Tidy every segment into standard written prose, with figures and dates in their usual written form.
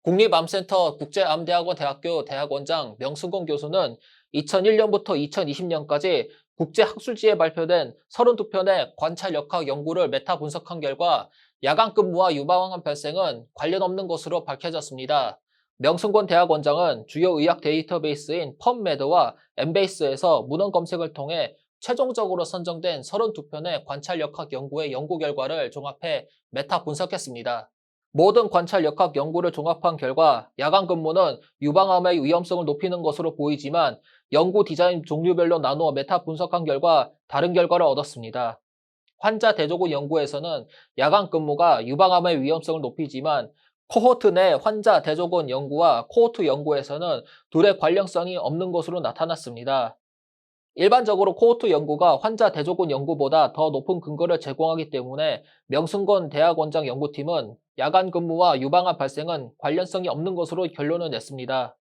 국립암센터 국제암대학원 대학교 대학원장 명승건 교수는 2001년부터 2020년까지 국제학술지에 발표된 32편의 관찰 역학 연구를 메타 분석한 결과 야간 근무와 유방암 발생은 관련 없는 것으로 밝혀졌습니다. 명승건 대학원장은 주요 의학 데이터베이스인 펍메드와 엠베이스에서 문헌 검색을 통해 최종적으로 선정된 32편의 관찰 역학 연구의 연구 결과를 종합해 메타 분석했습니다. 모든 관찰 역학 연구를 종합한 결과 야간 근무는 유방암의 위험성을 높이는 것으로 보이지만 연구 디자인 종류별로 나누어 메타 분석한 결과 다른 결과를 얻었습니다. 환자 대조군 연구에서는 야간 근무가 유방암의 위험성을 높이지만 코호트 내 환자 대조군 연구와 코호트 연구에서는 둘의 관련성이 없는 것으로 나타났습니다. 일반적으로 코호트 연구가 환자 대조군 연구보다 더 높은 근거를 제공하기 때문에 명승건 대학원장 연구팀은 야간 근무와 유방암 발생은 관련성이 없는 것으로 결론을 냈습니다.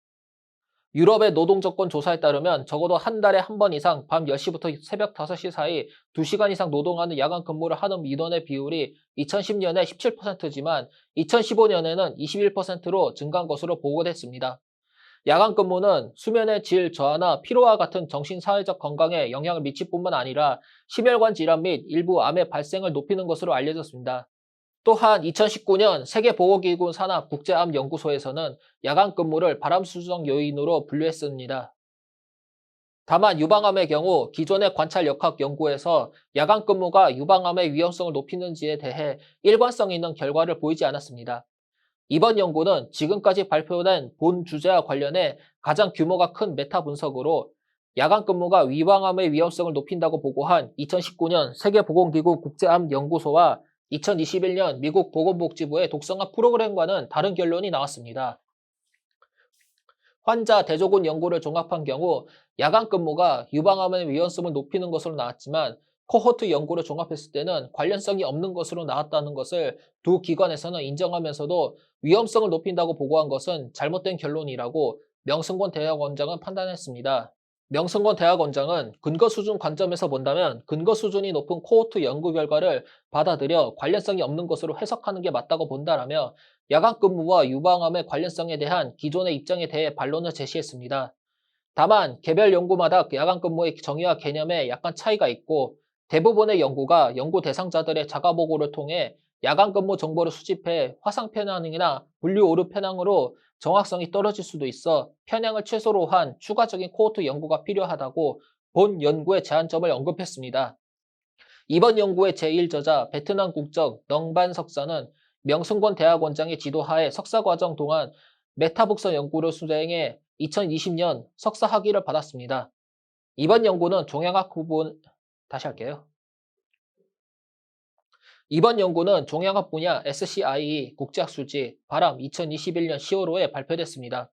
유럽의 노동조건 조사에 따르면 적어도 한 달에 한 번 이상 밤 10시부터 새벽 5시 사이 2시간 이상 노동하는 야간 근무를 하는 민원의 비율이 2010년에 17%지만 2015년에는 21%로 증가한 것으로 보고됐습니다. 야간 근무는 수면의 질 저하나 피로와 같은 정신사회적 건강에 영향을 미칠 뿐만 아니라 심혈관 질환 및 일부 암의 발생을 높이는 것으로 알려졌습니다. 또한 2019년 세계보건기구 산하 국제암연구소에서는 야간 근무를 발암수정 요인으로 분류했습니다. 다만 유방암의 경우 기존의 관찰 역학 연구에서 야간 근무가 유방암의 위험성을 높이는지에 대해 일관성 있는 결과를 보이지 않았습니다. 이번 연구는 지금까지 발표된 본 주제와 관련해 가장 규모가 큰 메타 분석으로 야간 근무가 위방암의 위험성을 높인다고 보고한 2019년 세계보건기구 국제암연구소와 2021년 미국 보건복지부의 독성화 프로그램과는 다른 결론이 나왔습니다. 환자 대조군 연구를 종합한 경우 야간 근무가 유방암의 위험성을 높이는 것으로 나왔지만 코호트 연구를 종합했을 때는 관련성이 없는 것으로 나왔다는 것을 두 기관에서는 인정하면서도 위험성을 높인다고 보고한 것은 잘못된 결론이라고 명승권 대학원장은 판단했습니다. 명승권 대학원장은 근거 수준 관점에서 본다면 근거 수준이 높은 코호트 연구 결과를 받아들여 관련성이 없는 것으로 해석하는 게 맞다고 본다라며 야간 근무와 유방암의 관련성에 대한 기존의 입장에 대해 반론을 제시했습니다. 다만 개별 연구마다 야간 근무의 정의와 개념에 약간 차이가 있고 대부분의 연구가 연구 대상자들의 자가보고를 통해 야간 근무 정보를 수집해 화상 편향이나 분류 오류 편향으로 정확성이 떨어질 수도 있어 편향을 최소로 한 추가적인 코호트 연구가 필요하다고 본 연구의 제한점을 언급했습니다. 이번 연구의 제1저자 베트남 국적 넝반 석사는 명승권 대학원장의 지도하에 석사과정 동안 메타복선 연구를 수행해 2020년 석사 학위를 받았습니다. 이번 연구는 종양학 부분 다시 할게요. 이번 연구는 종양학 분야 SCIE 국제학술지 바람 2021년 10월호에 발표됐습니다.